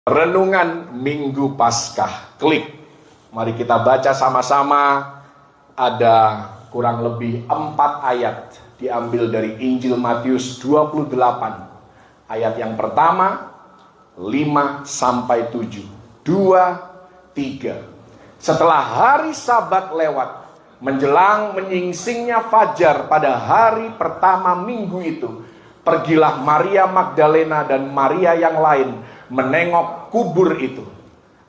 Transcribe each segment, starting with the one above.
Renungan Minggu Paskah. Klik. Mari kita baca sama-sama. Ada kurang lebih 4 ayat diambil dari Injil Matius 28. Ayat yang pertama 5 sampai 7. 2, 3. Setelah hari Sabat lewat, menjelang menyingsingnya fajar pada hari pertama minggu itu, pergilah Maria Magdalena dan Maria yang lain menengok kubur itu.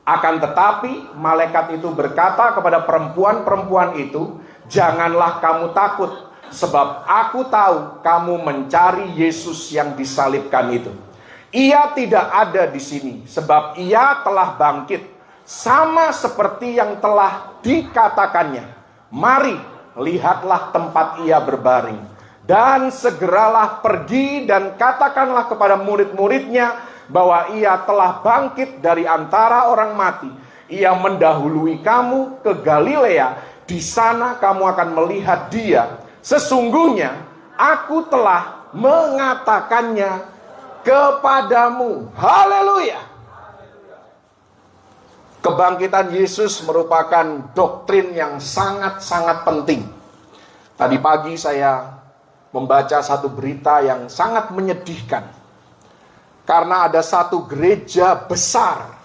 Akan tetapi malaikat itu berkata kepada perempuan-perempuan itu, "Janganlah kamu takut, sebab aku tahu kamu mencari Yesus yang disalibkan itu. Ia tidak ada di sini, sebab ia telah bangkit, sama seperti yang telah dikatakannya. Mari, lihatlah tempat ia berbaring. Dan segeralah pergi dan katakanlah kepada murid-muridnya bahwa ia telah bangkit dari antara orang mati. Ia mendahului kamu ke Galilea. Di sana kamu akan melihat dia. Sesungguhnya aku telah mengatakannya kepadamu." Haleluya. Kebangkitan Yesus merupakan doktrin yang sangat-sangat penting. Tadi pagi saya membaca satu berita yang sangat menyedihkan. Karena ada satu gereja besar.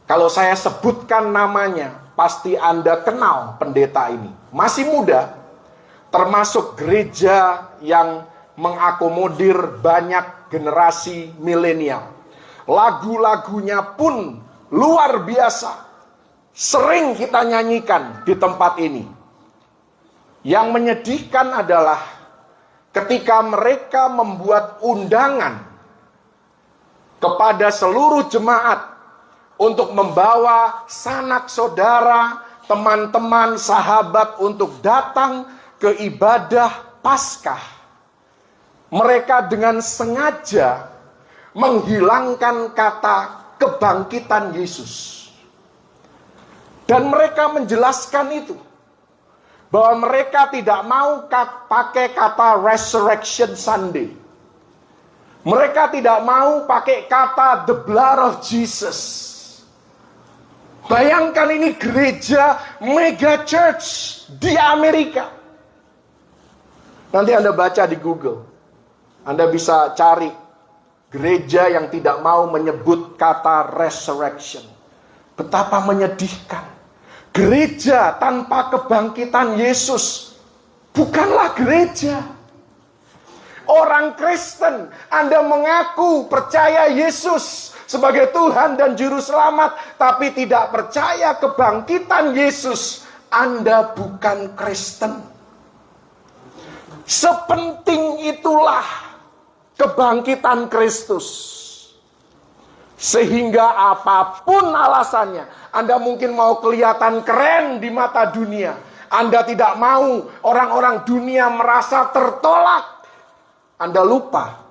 Kalau saya sebutkan namanya, pasti Anda kenal pendeta ini. Masih muda, termasuk gereja yang mengakomodir banyak generasi milenial. Lagu-lagunya pun luar biasa. Sering kita nyanyikan di tempat ini. Yang menyedihkan adalah ketika mereka membuat undangan kepada seluruh jemaat untuk membawa sanak saudara, teman-teman, sahabat untuk datang ke ibadah Paskah. Mereka dengan sengaja menghilangkan kata kebangkitan Yesus. Dan mereka menjelaskan itu, bahwa mereka tidak mau pakai kata Resurrection Sunday. Mereka tidak mau pakai kata the blood of Jesus. Bayangkan ini gereja mega church di Amerika. Nanti Anda baca di Google. Anda bisa cari gereja yang tidak mau menyebut kata resurrection. Betapa menyedihkan. Gereja tanpa kebangkitan Yesus bukanlah gereja. Orang Kristen, Anda mengaku percaya Yesus sebagai Tuhan dan Juru Selamat, tapi tidak percaya kebangkitan Yesus, Anda bukan Kristen. Sepenting itulah kebangkitan Kristus. Sehingga apapun alasannya, Anda mungkin mau kelihatan keren di mata dunia. Anda tidak mau orang-orang dunia merasa tertolak. Anda lupa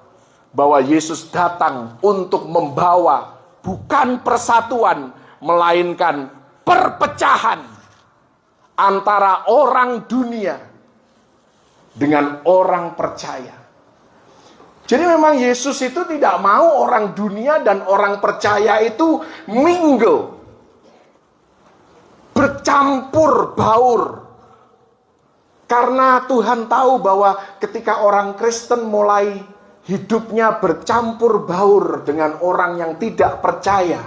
bahwa Yesus datang untuk membawa bukan persatuan, melainkan perpecahan antara orang dunia dengan orang percaya. Jadi memang Yesus itu tidak mau orang dunia dan orang percaya itu mingle, bercampur baur. Karena Tuhan tahu bahwa ketika orang Kristen mulai hidupnya bercampur baur dengan orang yang tidak percaya,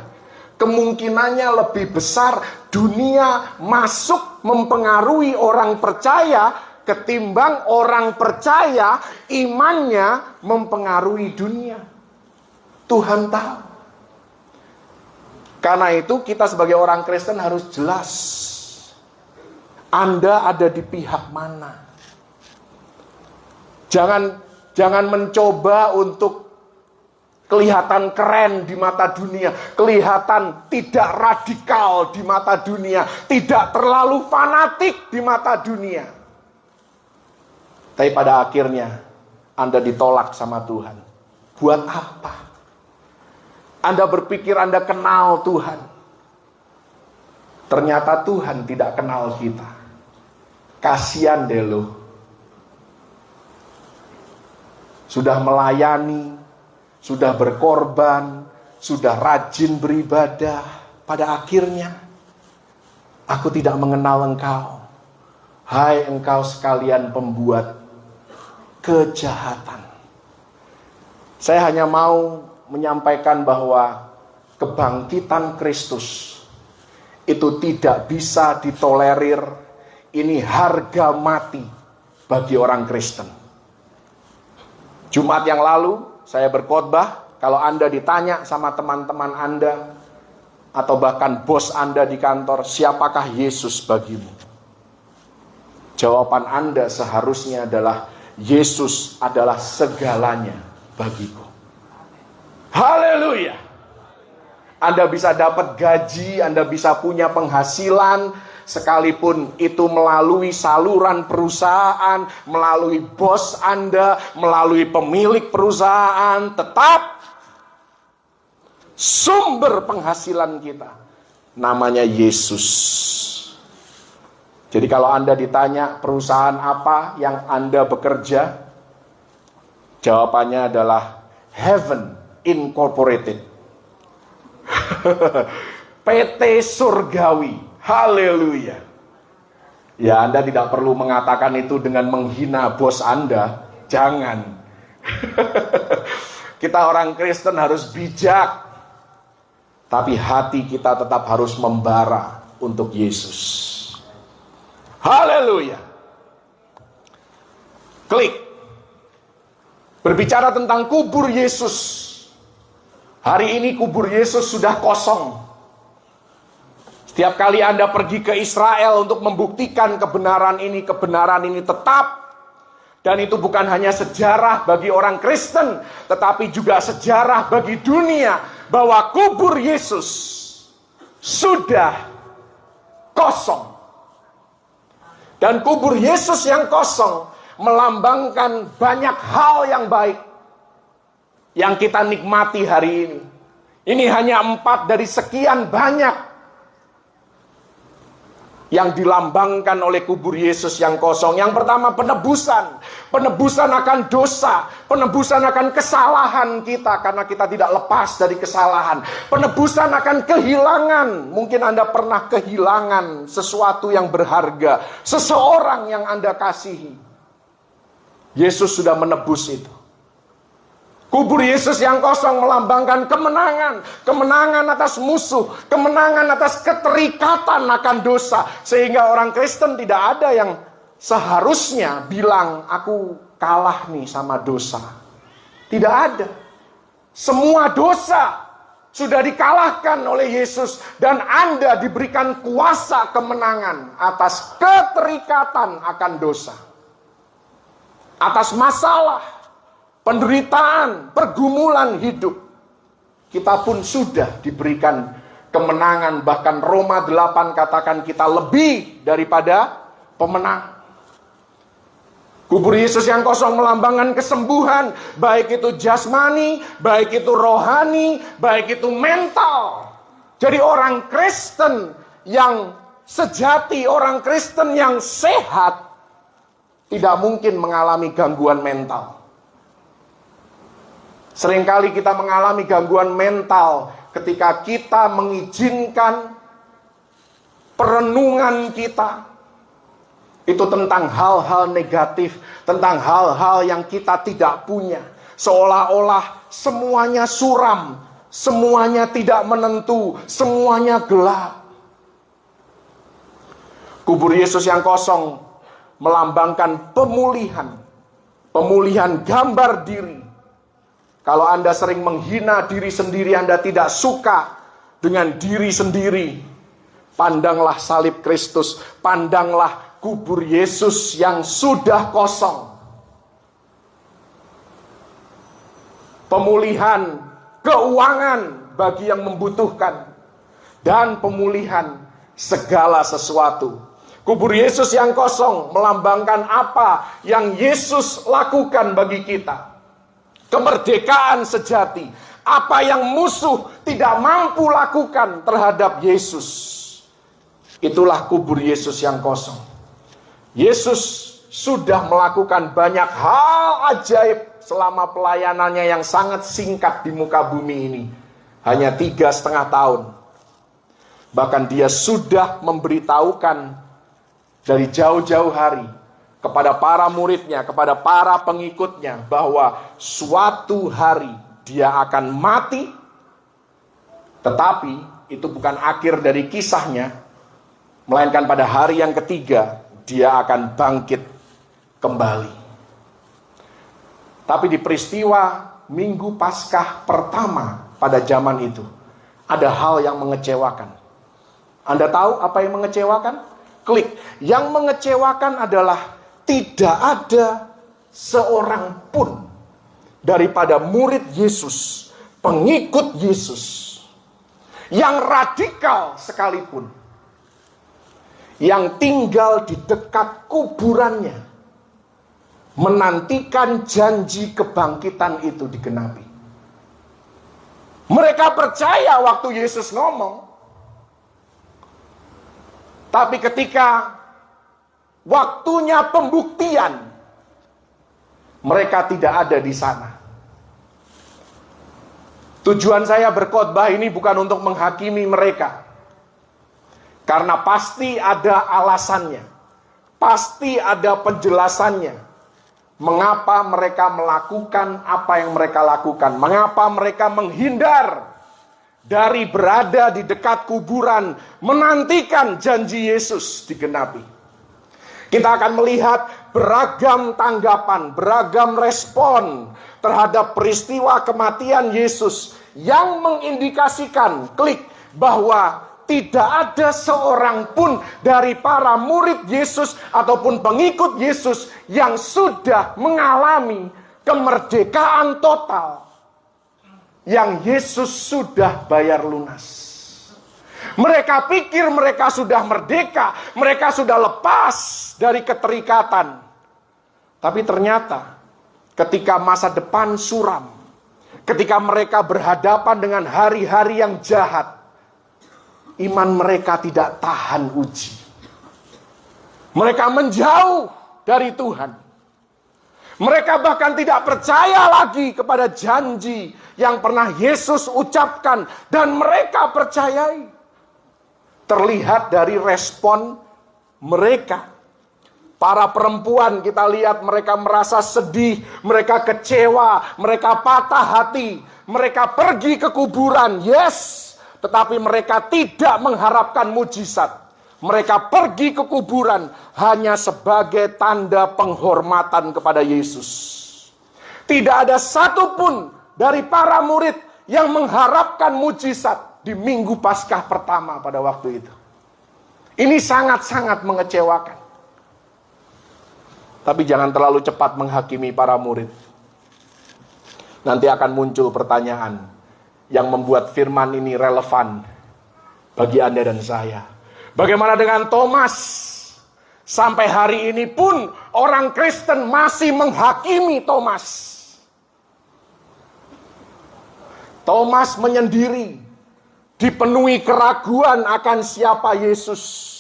kemungkinannya lebih besar dunia masuk mempengaruhi orang percaya ketimbang orang percaya imannya mempengaruhi dunia. Tuhan tahu. Karena itu kita sebagai orang Kristen harus jelas. Anda ada di pihak mana? Jangan mencoba untuk kelihatan keren di mata dunia, kelihatan tidak radikal di mata dunia, tidak terlalu fanatik di mata dunia. Tapi pada akhirnya Anda ditolak sama Tuhan. Buat apa? Anda berpikir Anda kenal Tuhan. Ternyata Tuhan tidak kenal kita. Kasian deh lo. Sudah melayani, sudah berkorban, sudah rajin beribadah, pada akhirnya aku tidak mengenal engkau. Hai engkau sekalian pembuat kejahatan. Saya hanya mau menyampaikan bahwa kebangkitan Kristus itu tidak bisa ditolerir. Ini harga mati bagi orang Kristen. Jumat yang lalu saya berkhotbah, kalau Anda ditanya sama teman-teman Anda atau bahkan bos Anda di kantor, siapakah Yesus bagimu? Jawaban Anda seharusnya adalah Yesus adalah segalanya bagiku. Haleluya. Anda bisa dapat gaji, Anda bisa punya penghasilan, sekalipun itu melalui saluran perusahaan, melalui bos Anda, melalui pemilik perusahaan, tetap sumber penghasilan kita namanya Yesus. Jadi kalau Anda ditanya perusahaan apa yang Anda bekerja, jawabannya adalah Heaven Incorporated. PT Surgawi. Haleluya. Ya, Anda tidak perlu mengatakan itu dengan menghina bos Anda. Jangan. Kita orang Kristen harus bijak. Tapi hati kita tetap harus membara untuk Yesus. Haleluya. Klik. Berbicara tentang kubur Yesus. Hari ini kubur Yesus sudah kosong. Setiap kali Anda pergi ke Israel untuk membuktikan kebenaran ini tetap. Dan itu bukan hanya sejarah bagi orang Kristen, tetapi juga sejarah bagi dunia, bahwa kubur Yesus sudah kosong. Dan kubur Yesus yang kosong melambangkan banyak hal yang baik yang kita nikmati hari ini. Ini hanya 4 dari sekian banyak yang dilambangkan oleh kubur Yesus yang kosong. Yang pertama, penebusan. Penebusan akan dosa. Penebusan akan kesalahan kita, karena kita tidak lepas dari kesalahan. Penebusan akan kehilangan. Mungkin Anda pernah kehilangan sesuatu yang berharga, seseorang yang Anda kasihi. Yesus sudah menebus itu. Kubur Yesus yang kosong melambangkan kemenangan. Kemenangan atas musuh. Kemenangan atas keterikatan akan dosa. Sehingga orang Kristen tidak ada yang seharusnya bilang, aku kalah nih sama dosa. Tidak ada. Semua dosa sudah dikalahkan oleh Yesus. Dan Anda diberikan kuasa kemenangan atas keterikatan akan dosa. Atas masalah, penderitaan, pergumulan hidup. Kita pun sudah diberikan kemenangan. Bahkan Roma 8 katakan kita lebih daripada pemenang. Kubur Yesus yang kosong melambangkan kesembuhan. Baik itu jasmani, baik itu rohani, baik itu mental. Jadi orang Kristen yang sejati, orang Kristen yang sehat, tidak mungkin mengalami gangguan mental. Seringkali kita mengalami gangguan mental ketika kita mengizinkan perenungan kita itu tentang hal-hal negatif, tentang hal-hal yang kita tidak punya. Seolah-olah semuanya suram, semuanya tidak menentu, semuanya gelap. Kubur Yesus yang kosong melambangkan pemulihan. Pemulihan gambar diri. Kalau Anda sering menghina diri sendiri, Anda tidak suka dengan diri sendiri, pandanglah salib Kristus, pandanglah kubur Yesus yang sudah kosong. Pemulihan keuangan bagi yang membutuhkan, dan pemulihan segala sesuatu. Kubur Yesus yang kosong melambangkan apa yang Yesus lakukan bagi kita. Kemerdekaan sejati. Apa yang musuh tidak mampu lakukan terhadap Yesus. Itulah kubur Yesus yang kosong. Yesus sudah melakukan banyak hal ajaib selama pelayanannya yang sangat singkat di muka bumi ini. hanya 3,5 tahun. Bahkan dia sudah memberitahukan dari jauh-jauh hari kepada para muridnya, kepada para pengikutnya, bahwa suatu hari dia akan mati. Tetapi itu bukan akhir dari kisahnya, melainkan pada hari yang ketiga dia akan bangkit kembali. Tapi di peristiwa Minggu Paskah pertama pada zaman itu, ada hal yang mengecewakan. Anda tahu apa yang mengecewakan? Klik. Yang mengecewakan adalah tidak ada seorang pun daripada murid Yesus, pengikut Yesus, yang radikal sekalipun, yang tinggal di dekat kuburannya, menantikan janji kebangkitan itu digenapi. Mereka percaya waktu Yesus ngomong. Tapi ketika waktunya pembuktian, mereka tidak ada di sana. Tujuan saya berkhotbah ini bukan untuk menghakimi mereka. Karena pasti ada alasannya. Pasti ada penjelasannya. Mengapa mereka melakukan apa yang mereka lakukan? Mengapa mereka menghindar dari berada di dekat kuburan, menantikan janji Yesus digenapi? Kita akan melihat beragam tanggapan, beragam respon terhadap peristiwa kematian Yesus yang mengindikasikan, klik, bahwa tidak ada seorang pun dari para murid Yesus ataupun pengikut Yesus yang sudah mengalami kemerdekaan total yang Yesus sudah bayar lunas. Mereka pikir mereka sudah merdeka, mereka sudah lepas dari keterikatan. Tapi ternyata ketika masa depan suram, ketika mereka berhadapan dengan hari-hari yang jahat, iman mereka tidak tahan uji. Mereka menjauh dari Tuhan. Mereka bahkan tidak percaya lagi kepada janji yang pernah Yesus ucapkan dan mereka percayai. Terlihat dari respon mereka. Para perempuan kita lihat mereka merasa sedih, mereka kecewa, mereka patah hati, mereka pergi ke kuburan, yes. Tetapi mereka tidak mengharapkan mujizat. Mereka pergi ke kuburan hanya sebagai tanda penghormatan kepada Yesus. Tidak ada satupun dari para murid yang mengharapkan mujizat di Minggu Paskah pertama pada waktu itu. Ini sangat-sangat mengecewakan. Tapi jangan terlalu cepat menghakimi para murid. Nanti akan muncul pertanyaan yang membuat firman ini relevan bagi Anda dan saya. Bagaimana dengan Thomas? Sampai hari ini pun orang Kristen masih menghakimi Thomas. Thomas menyendiri, dipenuhi keraguan akan siapa Yesus.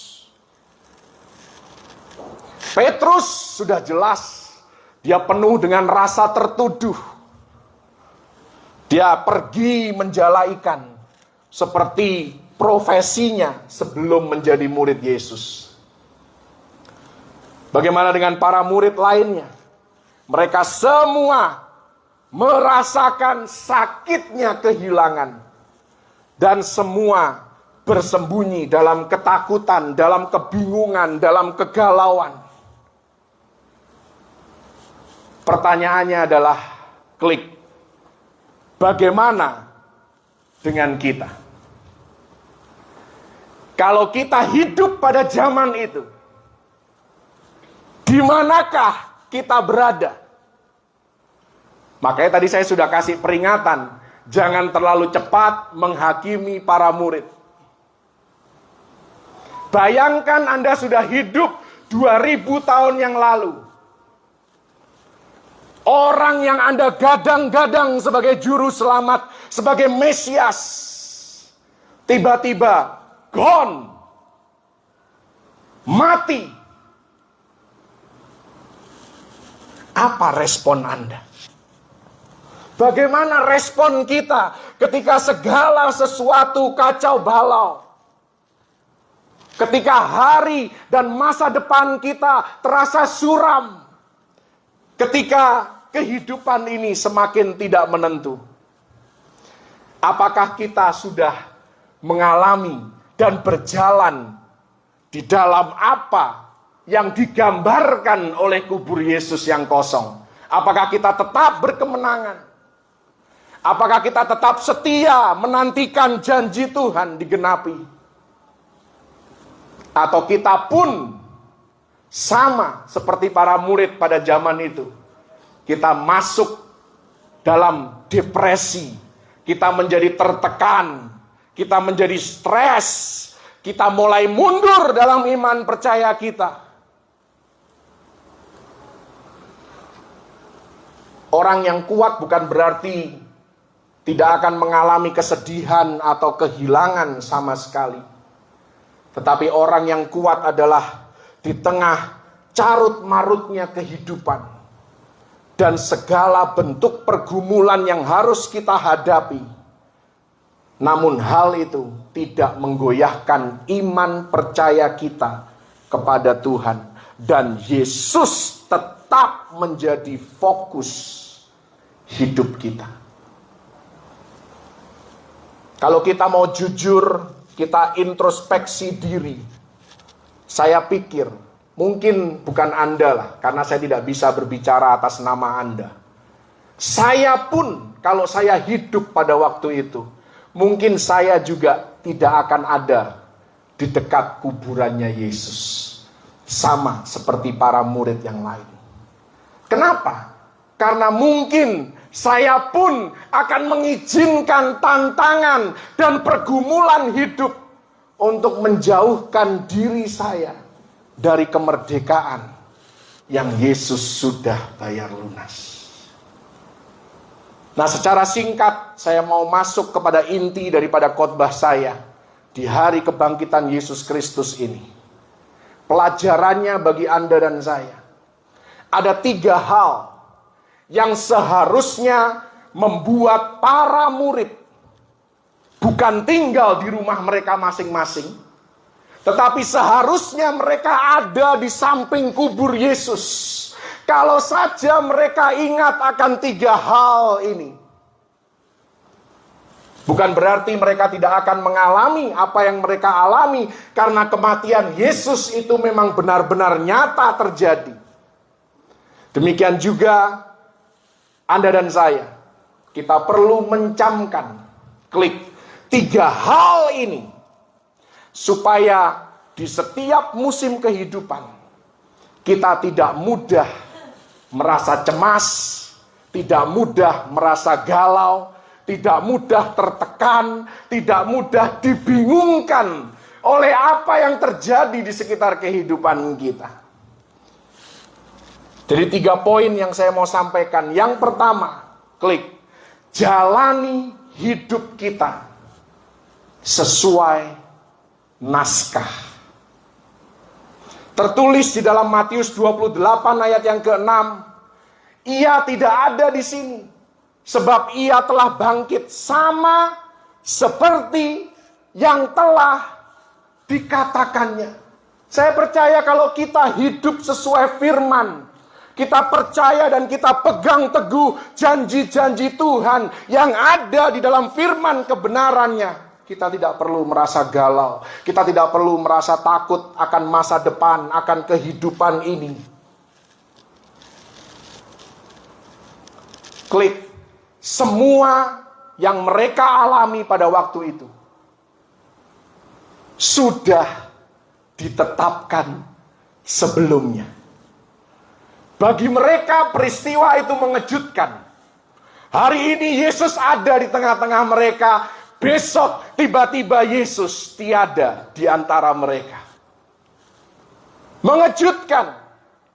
Petrus sudah jelas, dia penuh dengan rasa tertuduh. Dia pergi menjala ikan seperti profesinya sebelum menjadi murid Yesus. Bagaimana dengan para murid lainnya? Mereka semua merasakan sakitnya kehilangan. Dan semua bersembunyi dalam ketakutan, dalam kebingungan, dalam kegalauan. Pertanyaannya adalah, klik, bagaimana dengan kita? Kalau kita hidup pada zaman itu, di manakah kita berada? Makanya tadi saya sudah kasih peringatan, jangan terlalu cepat menghakimi para murid. Bayangkan Anda sudah hidup 2000 tahun yang lalu. Orang yang Anda gadang-gadang sebagai juru selamat, sebagai Mesias, tiba-tiba gone, mati. Apa respon Anda? Bagaimana respon kita ketika segala sesuatu kacau balau? Ketika hari dan masa depan kita terasa suram. Ketika kehidupan ini semakin tidak menentu. Apakah kita sudah mengalami dan berjalan di dalam apa yang digambarkan oleh kubur Yesus yang kosong? Apakah kita tetap berkemenangan? Apakah kita tetap setia menantikan janji Tuhan digenapi? Atau kita pun sama seperti para murid pada zaman itu. Kita masuk dalam depresi. Kita menjadi tertekan. Kita menjadi stres. Kita mulai mundur dalam iman percaya kita. Orang yang kuat bukan berarti tidak akan mengalami kesedihan atau kehilangan sama sekali. Tetapi orang yang kuat adalah di tengah carut marutnya kehidupan dan segala bentuk pergumulan yang harus kita hadapi. Namun hal itu tidak menggoyahkan iman percaya kita kepada Tuhan. Dan Yesus tetap menjadi fokus hidup kita. Kalau kita mau jujur, kita introspeksi diri. Saya pikir, mungkin bukan Anda lah, karena saya tidak bisa berbicara atas nama Anda. Saya pun, kalau saya hidup pada waktu itu, mungkin saya juga tidak akan ada di dekat kuburannya Yesus. Sama seperti para murid yang lain. Kenapa? Karena mungkin saya pun akan mengizinkan tantangan dan pergumulan hidup untuk menjauhkan diri saya dari kemerdekaan yang Yesus sudah bayar lunas. Nah, secara singkat saya mau masuk kepada inti daripada khotbah saya di hari kebangkitan Yesus Kristus ini. Pelajarannya bagi Anda dan saya. Ada 3 hal yang seharusnya membuat para murid bukan tinggal di rumah mereka masing-masing, tetapi seharusnya mereka ada di samping kubur Yesus. Kalau saja mereka ingat akan 3 hal ini, bukan berarti mereka tidak akan mengalami apa yang mereka alami, karena kematian Yesus itu memang benar-benar nyata terjadi. Demikian juga Anda dan saya, kita perlu mencamkan, klik 3 hal ini, supaya di setiap musim kehidupan, kita tidak mudah merasa cemas, tidak mudah merasa galau, tidak mudah tertekan, tidak mudah dibingungkan oleh apa yang terjadi di sekitar kehidupan kita. Jadi 3 poin yang saya mau sampaikan. Yang pertama, klik, jalani hidup kita sesuai naskah. Tertulis di dalam Matius 28 ayat yang ke-6, ia tidak ada di sini, sebab ia telah bangkit sama seperti yang telah dikatakannya. Saya percaya kalau kita hidup sesuai firman, kita percaya dan kita pegang teguh janji-janji Tuhan yang ada di dalam firman kebenarannya, kita tidak perlu merasa galau. Kita tidak perlu merasa takut akan masa depan, akan kehidupan ini. Klik, semua yang mereka alami pada waktu itu sudah ditetapkan sebelumnya. Bagi mereka peristiwa itu mengejutkan. Hari ini Yesus ada di tengah-tengah mereka. Besok tiba-tiba Yesus tiada di antara mereka. Mengejutkan,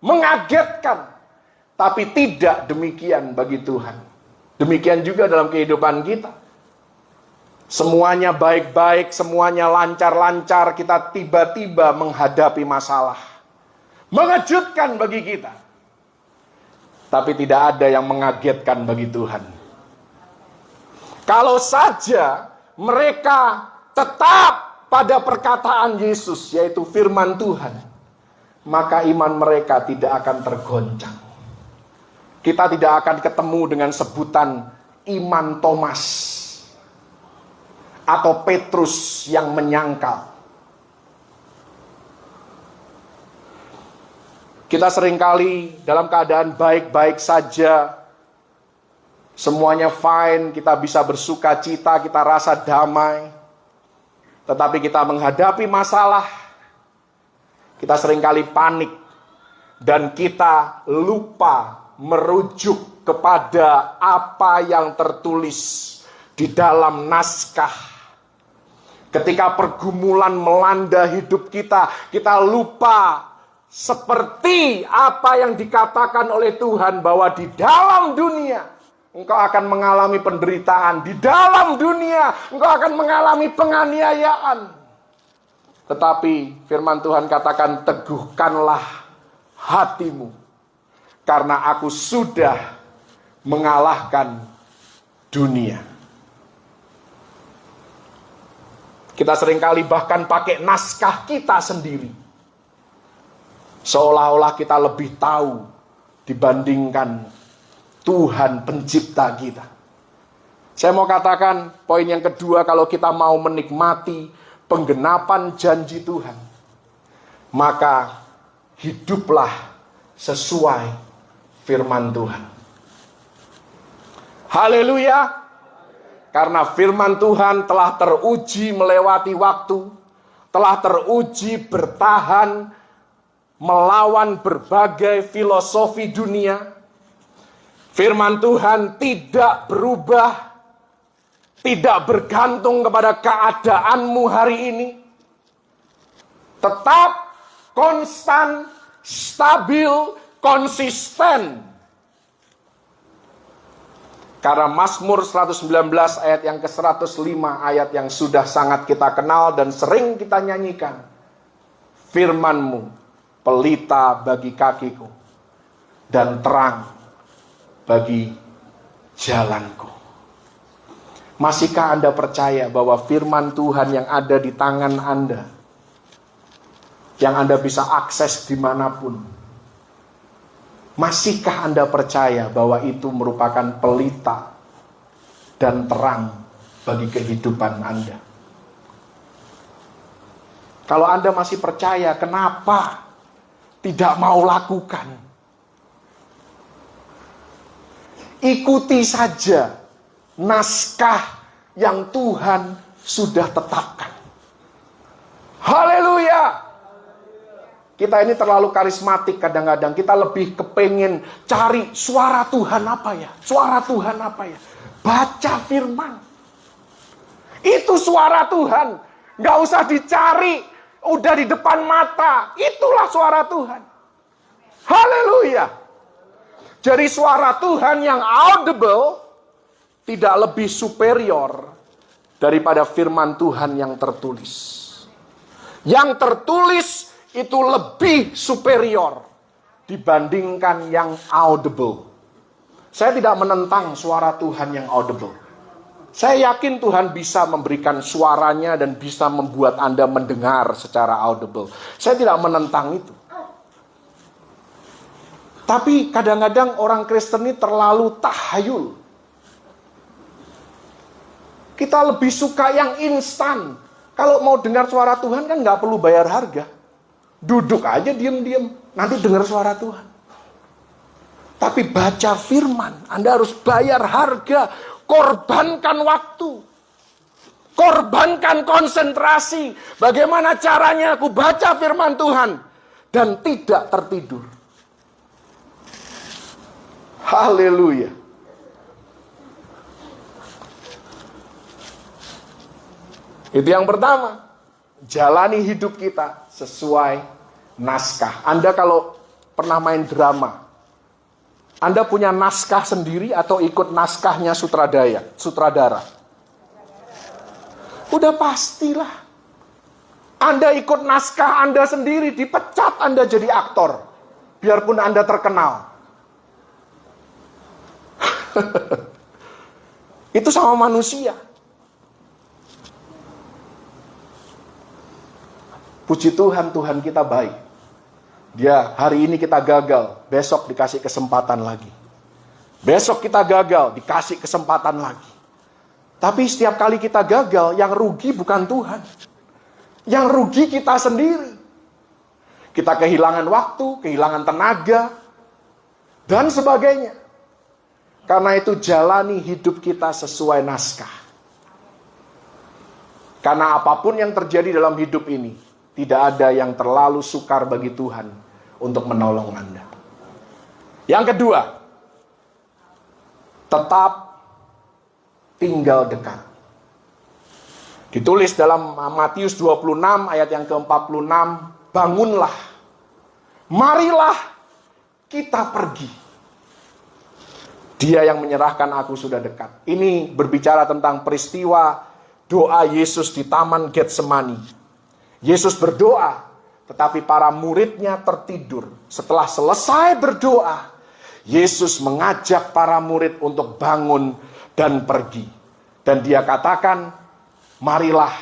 mengagetkan. Tapi tidak demikian bagi Tuhan. Demikian juga dalam kehidupan kita. Semuanya baik-baik, semuanya lancar-lancar, kita tiba-tiba menghadapi masalah. Mengejutkan bagi kita. Tapi tidak ada yang mengagetkan bagi Tuhan. Kalau saja mereka tetap pada perkataan Yesus, yaitu firman Tuhan, maka iman mereka tidak akan tergoncang. Kita tidak akan ketemu dengan sebutan iman Thomas atau Petrus yang menyangkal. Kita seringkali dalam keadaan baik-baik saja, semuanya fine, kita bisa bersuka cita, kita rasa damai. Tetapi kita menghadapi masalah, kita seringkali panik, dan kita lupa merujuk kepada apa yang tertulis di dalam naskah. Ketika pergumulan melanda hidup kita, kita lupa seperti apa yang dikatakan oleh Tuhan, bahwa di dalam dunia engkau akan mengalami penderitaan, di dalam dunia engkau akan mengalami penganiayaan. Tetapi firman Tuhan katakan, teguhkanlah hatimu, karena aku sudah mengalahkan dunia. Kita seringkali bahkan pakai naskah kita sendiri, seolah-olah kita lebih tahu dibandingkan Tuhan pencipta kita. Saya mau katakan poin yang kedua, kalau kita mau menikmati penggenapan janji Tuhan, maka hiduplah sesuai firman Tuhan. Haleluya. Karena firman Tuhan telah teruji melewati waktu, telah teruji bertahan melawan berbagai filosofi dunia. Firman Tuhan tidak berubah, tidak bergantung kepada keadaanmu hari ini. Tetap konstan, stabil, konsisten. Karena Mazmur 119 ayat yang ke-105, ayat yang sudah sangat kita kenal dan sering kita nyanyikan. Firman-Mu pelita bagi kakiku dan terang bagi jalanku. Masihkah Anda percaya bahwa firman Tuhan yang ada di tangan Anda, yang Anda bisa akses dimanapun, masihkah Anda percaya bahwa itu merupakan pelita dan terang bagi kehidupan Anda? Kalau Anda masih percaya, kenapa tidak mau lakukan? Ikuti saja naskah yang Tuhan sudah tetapkan. Haleluya! Kita ini terlalu karismatik kadang-kadang. Kita lebih kepengen cari suara Tuhan apa ya? Suara Tuhan apa ya? Baca firman. Itu suara Tuhan. Gak usah dicari. Udah di depan mata. Itulah suara Tuhan. Haleluya. Jadi suara Tuhan yang audible tidak lebih superior daripada firman Tuhan yang tertulis. Yang tertulis itu lebih superior dibandingkan yang audible. Saya tidak menentang suara Tuhan yang audible. Saya yakin Tuhan bisa memberikan suaranya dan bisa membuat Anda mendengar secara audible. Saya tidak menentang itu. Tapi kadang-kadang orang Kristen ini terlalu tahayul. Kita lebih suka yang instan. Kalau mau dengar suara Tuhan kan nggak perlu bayar harga. Duduk aja diam-diam, nanti dengar suara Tuhan. Tapi baca firman, Anda harus bayar harga, korbankan waktu, korbankan konsentrasi. Bagaimana caranya aku baca firman Tuhan dan tidak tertidur? Haleluya. Itu yang pertama. Jalani hidup kita sesuai naskah. Anda kalau pernah main drama, Anda punya naskah sendiri atau ikut naskahnya sutradara? Udah pastilah. Anda ikut naskah Anda sendiri, dipecat Anda jadi aktor. Biarpun Anda terkenal. Itu sama manusia. Puji Tuhan, Tuhan kita baik. Dia hari ini kita gagal, besok dikasih kesempatan lagi. Besok kita gagal, dikasih kesempatan lagi. Tapi setiap kali kita gagal, yang rugi bukan Tuhan. Yang rugi kita sendiri. Kita kehilangan waktu, kehilangan tenaga, dan sebagainya. Karena itu jalani hidup kita sesuai naskah. Karena apapun yang terjadi dalam hidup ini, tidak ada yang terlalu sukar bagi Tuhan untuk menolong Anda. Yang kedua, tetap tinggal dekat. Ditulis dalam Matius 26 ayat yang ke-46, bangunlah, marilah kita pergi. Dia yang menyerahkan aku sudah dekat. Ini berbicara tentang peristiwa doa Yesus di Taman Getsemani. Yesus berdoa, tetapi para muridnya tertidur. Setelah selesai berdoa, Yesus mengajak para murid untuk bangun dan pergi. Dan dia katakan, marilah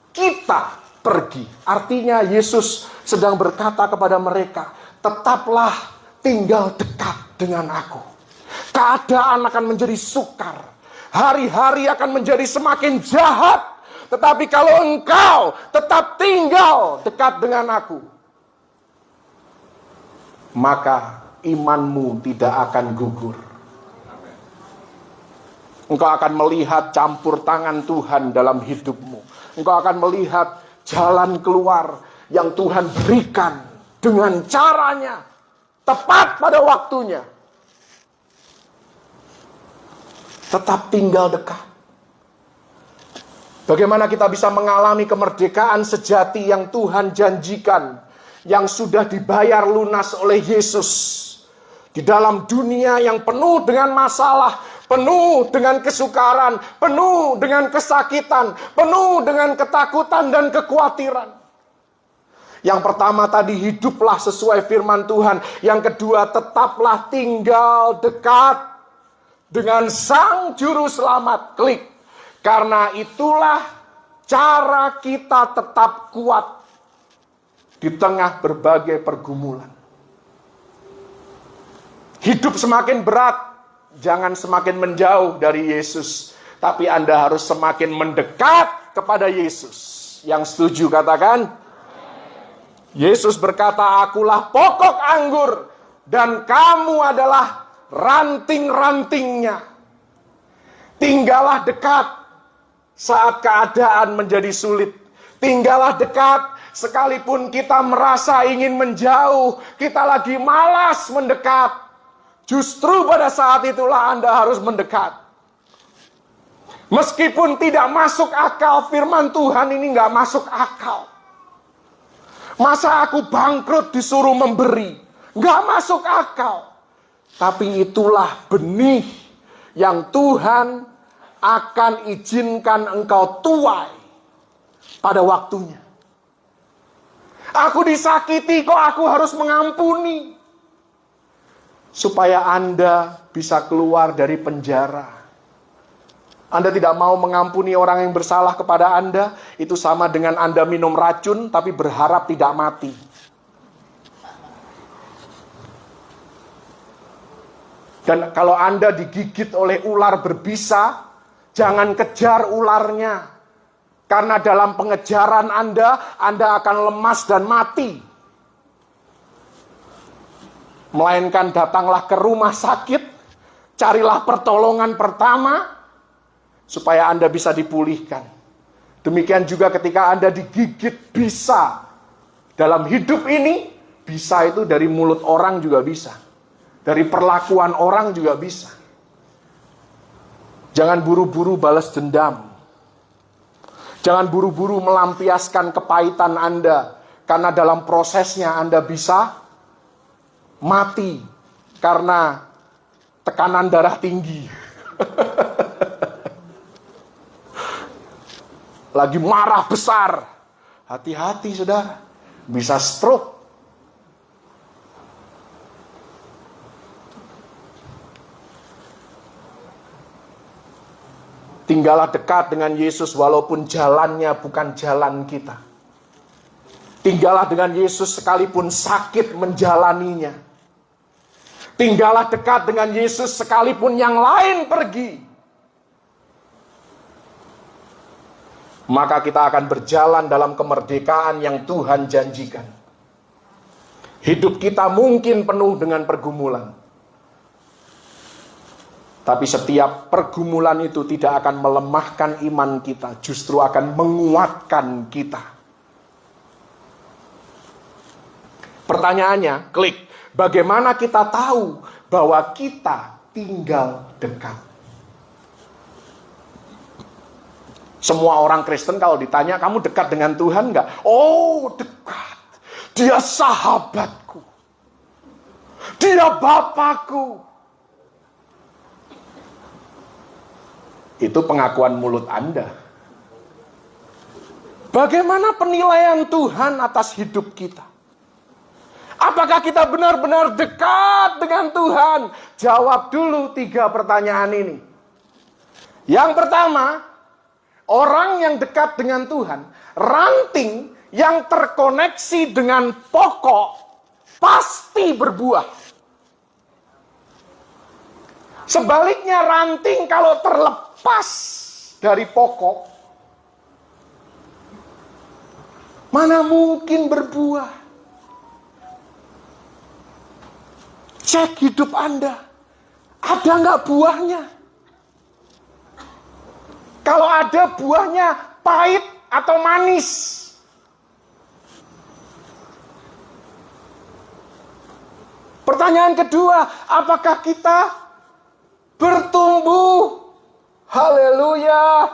kita pergi. Artinya Yesus sedang berkata kepada mereka, tetaplah tinggal dekat dengan aku. Keadaan akan menjadi sukar. Hari-hari akan menjadi semakin jahat. Tetapi kalau engkau tetap tinggal dekat dengan aku, maka imanmu tidak akan gugur. Engkau akan melihat campur tangan Tuhan dalam hidupmu. Engkau akan melihat jalan keluar yang Tuhan berikan dengan caranya, tepat pada waktunya. Tetap tinggal dekat. Bagaimana kita bisa mengalami kemerdekaan sejati yang Tuhan janjikan, yang sudah dibayar lunas oleh Yesus. Di dalam dunia yang penuh dengan masalah, penuh dengan kesukaran, penuh dengan kesakitan, penuh dengan ketakutan dan kekhawatiran. Yang pertama tadi, hiduplah sesuai firman Tuhan. Yang kedua, tetaplah tinggal dekat dengan Sang Juru Selamat. Klik. Karena itulah cara kita tetap kuat di tengah berbagai pergumulan. Hidup semakin berat, jangan semakin menjauh dari Yesus. Tapi Anda harus semakin mendekat kepada Yesus. Yang setuju katakan? Yesus berkata, akulah pokok anggur dan kamu adalah ranting-rantingnya. Tinggallah dekat saat keadaan menjadi sulit. Tinggallah dekat sekalipun kita merasa ingin menjauh, kita lagi malas mendekat. Justru pada saat itulah Anda harus mendekat. Meskipun tidak masuk akal, firman Tuhan ini nggak masuk akal. Masa aku bangkrut disuruh memberi? Nggak masuk akal. Tapi itulah benih yang Tuhan akan izinkan engkau tuai pada waktunya. Aku disakiti, kok aku harus mengampuni? Supaya Anda bisa keluar dari penjara. Anda tidak mau mengampuni orang yang bersalah kepada Anda, itu sama dengan Anda minum racun tapi berharap tidak mati. Dan kalau Anda digigit oleh ular berbisa, jangan kejar ularnya. Karena dalam pengejaran Anda akan lemas dan mati. Melainkan datanglah ke rumah sakit, carilah pertolongan pertama, supaya Anda bisa dipulihkan. Demikian juga ketika Anda digigit bisa. Dalam hidup ini, bisa itu dari mulut orang juga bisa. Dari perlakuan orang juga bisa. Jangan buru-buru balas dendam. Jangan buru-buru melampiaskan kepahitan Anda. Karena dalam prosesnya Anda bisa mati. Karena tekanan darah tinggi. Lagi marah besar. Hati-hati saudara. Bisa stroke. Tinggallah dekat dengan Yesus walaupun jalannya bukan jalan kita. Tinggallah dengan Yesus sekalipun sakit menjalaninya. Tinggallah dekat dengan Yesus sekalipun yang lain pergi. Maka kita akan berjalan dalam kemerdekaan yang Tuhan janjikan. Hidup kita mungkin penuh dengan pergumulan. Tapi setiap pergumulan itu tidak akan melemahkan iman kita, justru akan menguatkan kita. Pertanyaannya, klik. Bagaimana kita tahu bahwa kita tinggal dekat? Semua orang Kristen kalau ditanya, kamu dekat dengan Tuhan nggak? Oh, dekat. Dia sahabatku. Dia Bapakku. Itu pengakuan mulut Anda. Bagaimana penilaian Tuhan atas hidup kita? Apakah kita benar-benar dekat dengan Tuhan? Jawab dulu 3 pertanyaan ini. Yang pertama, orang yang dekat dengan Tuhan, ranting yang terkoneksi dengan pokok pasti berbuah. Sebaliknya, ranting kalau terlepas dari pokok, mana mungkin berbuah? Cek hidup Anda, ada nggak buahnya? Kalau ada buahnya, pahit atau manis? Pertanyaan kedua, apakah kita bertumbuh? Haleluya.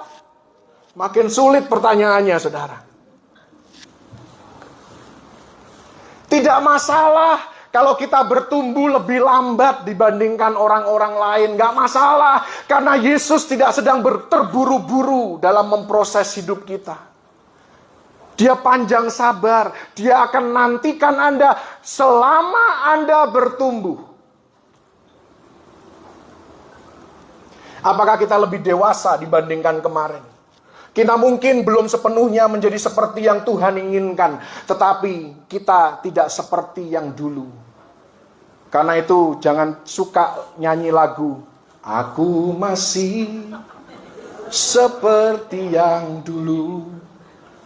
Makin sulit pertanyaannya, saudara. Tidak masalah kalau kita bertumbuh lebih lambat dibandingkan orang-orang lain. Gak masalah, karena Yesus tidak sedang terburu-buru dalam memproses hidup kita. Dia panjang sabar. Dia akan nantikan Anda selama Anda bertumbuh. Apakah kita lebih dewasa dibandingkan kemarin? Kita mungkin belum sepenuhnya menjadi seperti yang Tuhan inginkan, tetapi kita tidak seperti yang dulu. Karena itu jangan suka nyanyi lagu Aku masih seperti yang dulu.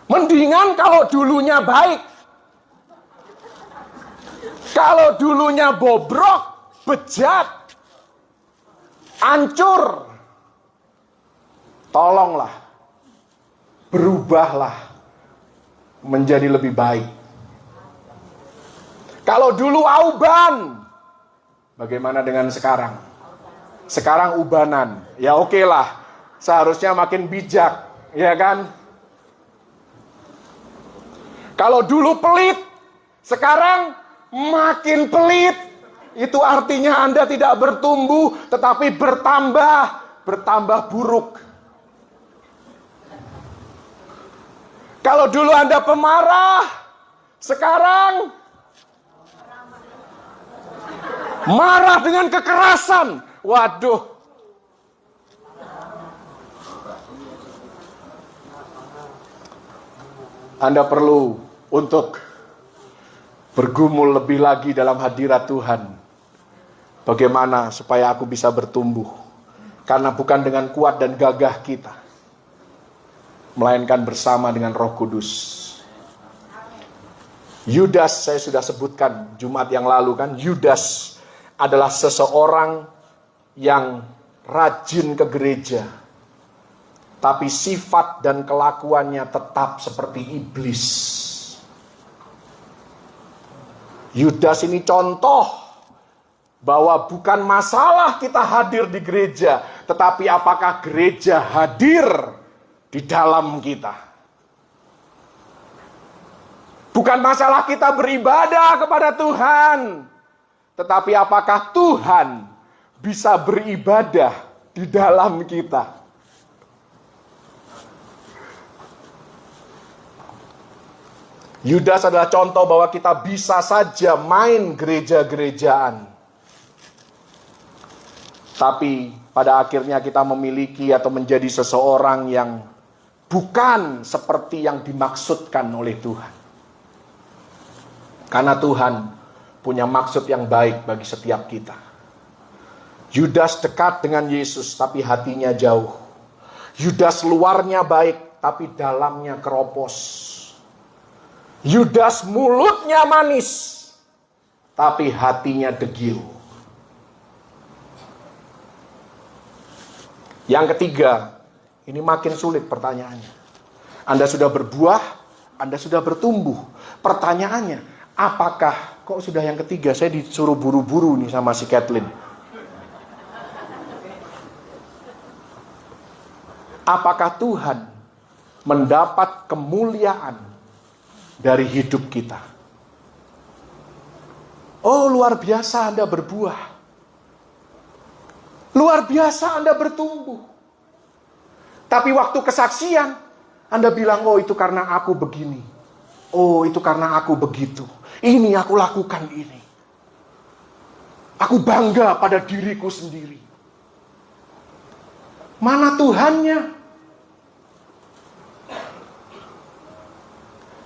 Mendingan kalau dulunya baik. Kalau dulunya bobrok, bejat, hancur, tolonglah, berubahlah menjadi lebih baik. Kalau dulu auban, bagaimana dengan sekarang? Sekarang ubanan, ya oke lah, seharusnya makin bijak, ya kan? Kalau dulu pelit, sekarang makin pelit. Itu artinya Anda tidak bertumbuh, tetapi bertambah buruk. Kalau dulu Anda pemarah, sekarang marah dengan kekerasan. Waduh. Anda perlu untuk bergumul lebih lagi dalam hadirat Tuhan. Bagaimana supaya aku bisa bertumbuh? Karena bukan dengan kuat dan gagah kita, melainkan bersama dengan Roh Kudus. Yudas saya sudah sebutkan Jumat yang lalu kan. Yudas adalah seseorang yang rajin ke gereja, tapi sifat dan kelakuannya tetap seperti iblis. Yudas ini contoh bahwa bukan masalah kita hadir di gereja, tetapi apakah gereja hadir di dalam kita. Bukan masalah kita beribadah kepada Tuhan, tetapi apakah Tuhan bisa beribadah di dalam kita. Yudas adalah contoh bahwa kita bisa saja main gereja-gerejaan, tapi pada akhirnya kita memiliki atau menjadi seseorang yang bukan seperti yang dimaksudkan oleh Tuhan. Karena Tuhan punya maksud yang baik bagi setiap kita. Yudas dekat dengan Yesus tapi hatinya jauh. Yudas luarnya baik tapi dalamnya keropos. Yudas mulutnya manis tapi hatinya degil. Yang ketiga, ini makin sulit pertanyaannya. Anda sudah berbuah, Anda sudah bertumbuh. Pertanyaannya, apakah, kok sudah yang ketiga, saya disuruh buru-buru nih sama si Kathleen. Apakah Tuhan mendapat kemuliaan dari hidup kita? Oh, luar biasa Anda berbuah. Luar biasa Anda bertumbuh. Tapi waktu kesaksian, Anda bilang, oh itu karena aku begini. Oh itu karena aku begitu. Ini aku lakukan ini. Aku bangga pada diriku sendiri. Mana Tuhannya?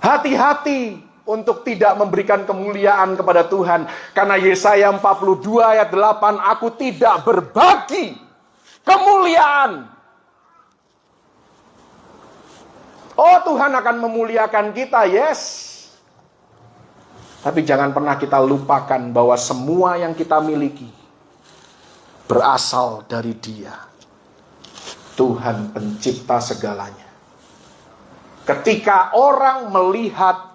Hati-hati untuk tidak memberikan kemuliaan kepada Tuhan. Karena Yesaya 42 ayat 8, aku tidak berbagi kemuliaan. Oh, Tuhan akan memuliakan kita, yes. Tapi jangan pernah kita lupakan bahwa semua yang kita miliki berasal dari Dia. Tuhan pencipta segalanya. Ketika orang melihat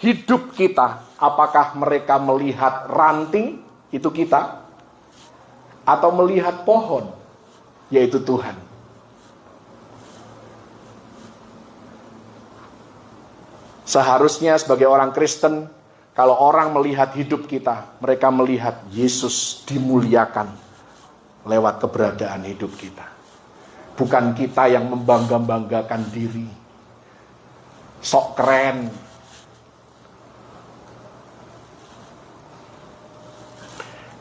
hidup kita, apakah mereka melihat ranting, itu kita, atau melihat pohon, yaitu Tuhan? Seharusnya sebagai orang Kristen, kalau orang melihat hidup kita, mereka melihat Yesus dimuliakan lewat keberadaan hidup kita. Bukan kita yang membangga-banggakan diri. Sok keren.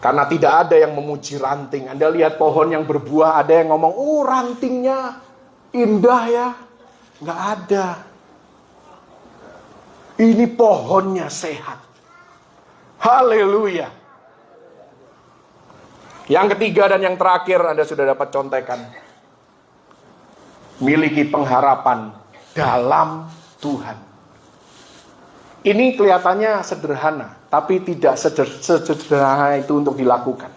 Karena tidak ada yang memuji ranting. Anda lihat pohon yang berbuah, ada yang ngomong, oh rantingnya indah ya. Nggak ada. Ini pohonnya sehat. Haleluya. Yang ketiga dan yang terakhir, Anda sudah dapat contekan. Miliki pengharapan dalam Tuhan. Ini kelihatannya sederhana, tapi tidak sederhana itu untuk dilakukan.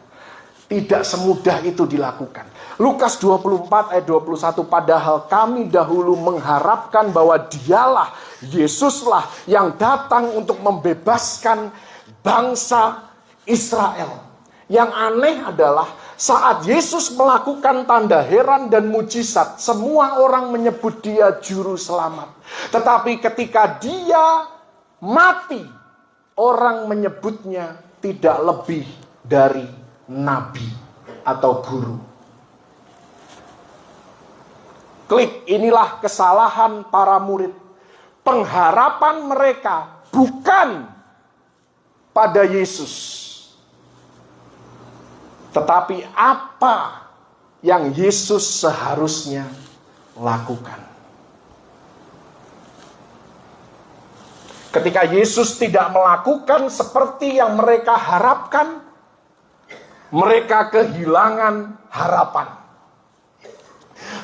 Tidak semudah itu dilakukan. Lukas 24 ayat 21, padahal kami dahulu mengharapkan bahwa Dialah, Yesuslah yang datang untuk membebaskan bangsa Israel. Yang aneh adalah saat Yesus melakukan tanda heran dan mujizat, semua orang menyebut Dia juru selamat. Tetapi ketika Dia mati, orang menyebutnya tidak lebih dari nabi atau guru. Klik, inilah kesalahan para murid. Pengharapan mereka bukan pada Yesus, tetapi apa yang Yesus seharusnya lakukan. Ketika Yesus tidak melakukan seperti yang mereka harapkan, mereka kehilangan harapan.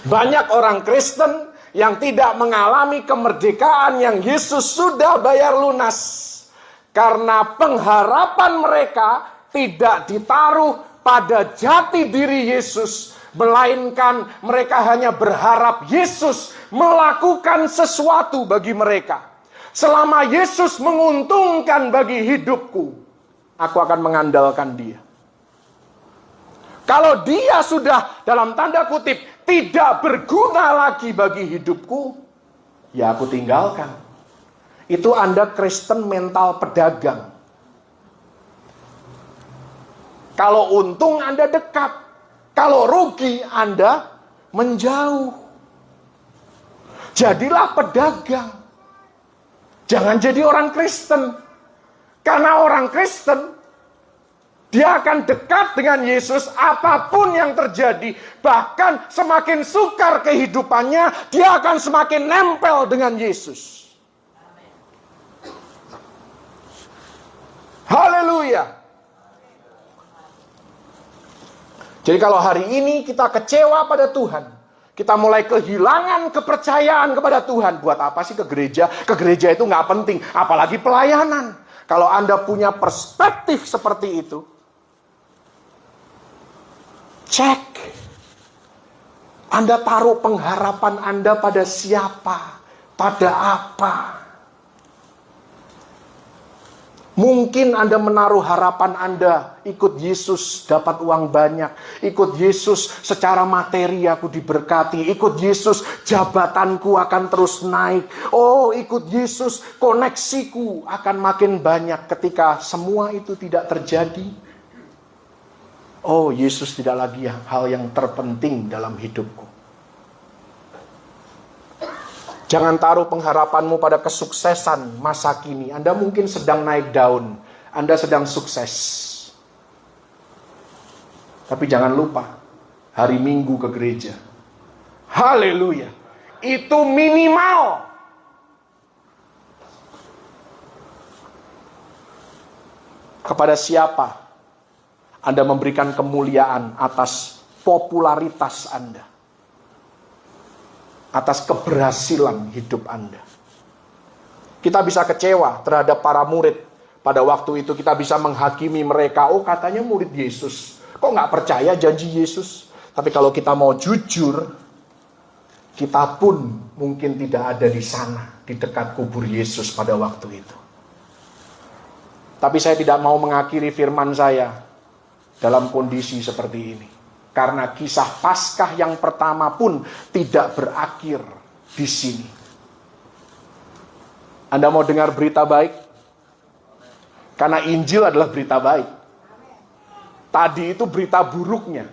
Banyak orang Kristen yang tidak mengalami kemerdekaan yang Yesus sudah bayar lunas. Karena pengharapan mereka tidak ditaruh pada jati diri Yesus, melainkan mereka hanya berharap Yesus melakukan sesuatu bagi mereka. Selama Yesus menguntungkan bagi hidupku, aku akan mengandalkan Dia. Kalau Dia sudah dalam tanda kutip tidak berguna lagi bagi hidupku, ya aku tinggalkan. Itu Anda Kristen mental pedagang. Kalau untung Anda dekat, kalau rugi Anda menjauh. Jadilah pedagang. Jangan jadi orang Kristen. Karena orang Kristen Dia akan dekat dengan Yesus apapun yang terjadi. Bahkan semakin sukar kehidupannya, dia akan semakin nempel dengan Yesus. Haleluya. Jadi kalau hari ini kita kecewa pada Tuhan, kita mulai kehilangan kepercayaan kepada Tuhan. Buat apa sih ke gereja? Ke gereja itu nggak penting, apalagi pelayanan. Kalau Anda punya perspektif seperti itu, cek. Anda taruh pengharapan Anda pada siapa? Pada apa? Mungkin Anda menaruh harapan Anda, ikut Yesus dapat uang banyak, ikut Yesus secara materi aku diberkati, ikut Yesus jabatanku akan terus naik, oh ikut Yesus koneksiku akan makin banyak. Ketika semua itu tidak terjadi, oh Yesus tidak lagi hal yang terpenting dalam hidupku. Jangan taruh pengharapanmu pada kesuksesan masa kini. Anda mungkin sedang naik daun. Anda sedang sukses. Tapi jangan lupa, hari Minggu ke gereja. Haleluya. Itu minimal. Kepada siapa Anda memberikan kemuliaan atas popularitas Anda? Atas keberhasilan hidup Anda. Kita bisa kecewa terhadap para murid. Pada waktu itu kita bisa menghakimi mereka. Oh katanya murid Yesus, kok gak percaya janji Yesus? Tapi kalau kita mau jujur, kita pun mungkin tidak ada di sana, di dekat kubur Yesus pada waktu itu. Tapi saya tidak mau mengakhiri firman saya dalam kondisi seperti ini. Karena kisah Paskah yang pertama pun tidak berakhir di sini. Anda mau dengar berita baik? Karena Injil adalah berita baik. Tadi itu berita buruknya.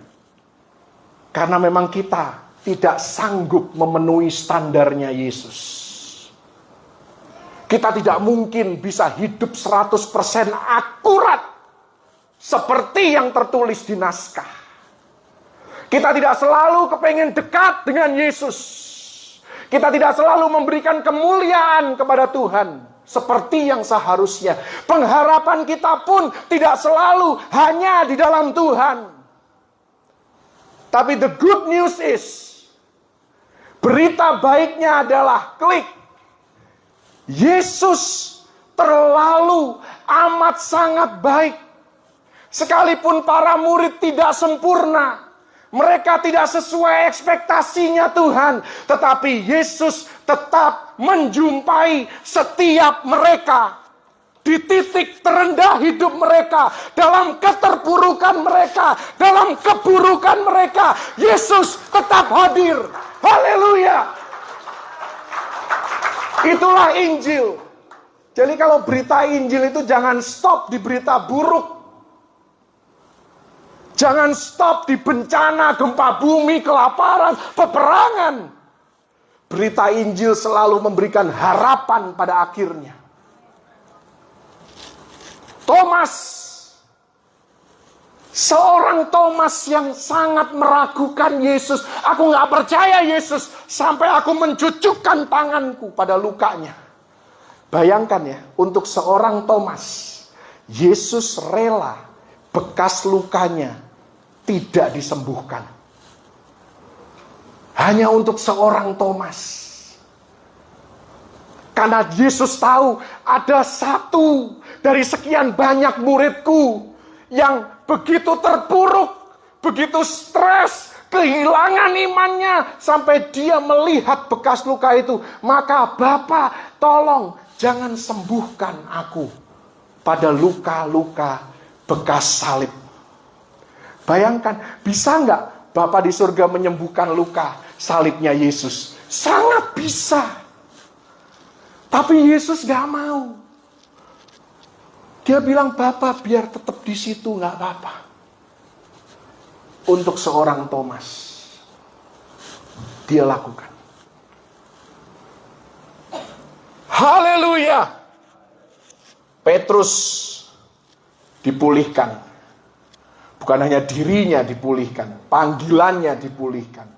Karena memang kita tidak sanggup memenuhi standarnya Yesus. Kita tidak mungkin bisa hidup 100% akurat seperti yang tertulis di naskah. Kita tidak selalu kepengen dekat dengan Yesus. Kita tidak selalu memberikan kemuliaan kepada Tuhan seperti yang seharusnya. Pengharapan kita pun tidak selalu hanya di dalam Tuhan. Tapi the good news is, berita baiknya adalah klik. Yesus terlalu amat sangat baik. Sekalipun para murid tidak sempurna, mereka tidak sesuai ekspektasinya Tuhan, tetapi Yesus tetap menjumpai setiap mereka di titik terendah hidup mereka, dalam keterpurukan mereka, dalam keburukan mereka. Yesus tetap hadir. Haleluya. Itulah Injil. Jadi kalau berita Injil itu jangan stop di berita buruk. Jangan stop di bencana, gempa bumi, kelaparan, peperangan. Berita Injil selalu memberikan harapan pada akhirnya. Thomas, seorang Thomas yang sangat meragukan Yesus. Aku gak percaya Yesus sampai aku mencucukkan tanganku pada lukanya. Bayangkan ya, untuk seorang Thomas, Yesus rela bekas lukanya tidak disembuhkan. Hanya untuk seorang Thomas. Karena Yesus tahu ada satu dari sekian banyak muridku yang begitu terpuruk, begitu stres, kehilangan imannya sampai dia melihat bekas luka itu. Maka Bapa, tolong jangan sembuhkan aku pada luka-luka bekas salib. Bayangkan, bisa nggak Bapa di surga menyembuhkan luka salibnya Yesus? Sangat bisa. Tapi Yesus nggak mau. Dia bilang, Bapa biar tetap di situ, nggak apa-apa. Untuk seorang Thomas, dia lakukan. Haleluya. Petrus dipulihkan. Bukan hanya dirinya dipulihkan, panggilannya dipulihkan.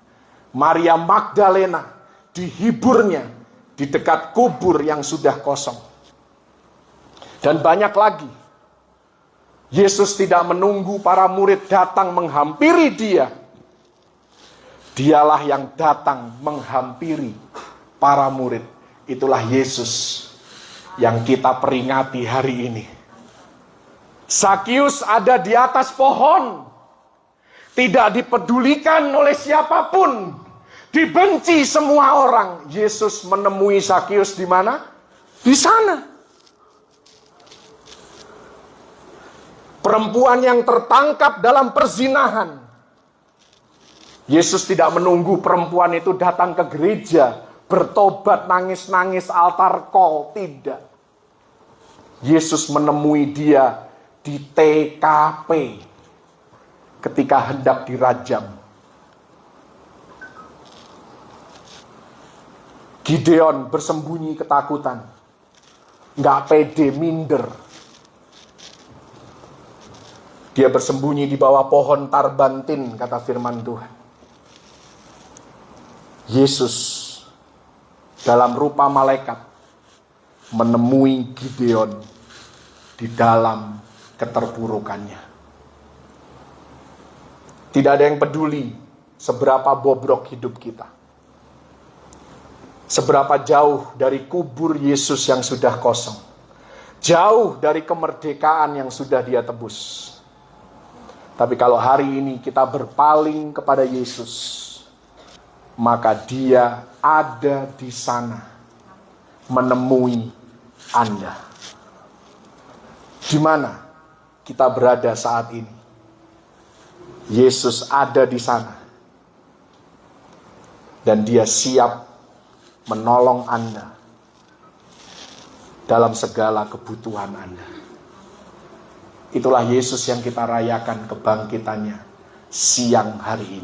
Maria Magdalena dihiburnya di dekat kubur yang sudah kosong. Dan banyak lagi. Yesus tidak menunggu para murid datang menghampiri dia. Dialah yang datang menghampiri para murid. Itulah Yesus yang kita peringati hari ini. Zakius ada di atas pohon. Tidak dipedulikan oleh siapapun. Dibenci semua orang. Yesus menemui Zakius di mana? Di sana. Perempuan yang tertangkap dalam perzinahan. Yesus tidak menunggu perempuan itu datang ke gereja, bertobat, nangis-nangis, altar call. Tidak. Yesus menemui dia di TKP ketika hendak dirajam. Gideon bersembunyi ketakutan. Nggak pede, minder. Dia bersembunyi di bawah pohon tarbantin, kata firman Tuhan. Yesus dalam rupa malaikat menemui Gideon di dalam keterpurukannya. Tidak ada yang peduli seberapa bobrok hidup kita. Seberapa jauh dari kubur Yesus yang sudah kosong. Jauh dari kemerdekaan yang sudah dia tebus. Tapi kalau hari ini kita berpaling kepada Yesus, maka dia ada di sana menemui Anda. Di mana kita berada saat ini? Yesus ada di sana. Dan dia siap menolong Anda dalam segala kebutuhan Anda. Itulah Yesus yang kita rayakan kebangkitannya siang hari ini.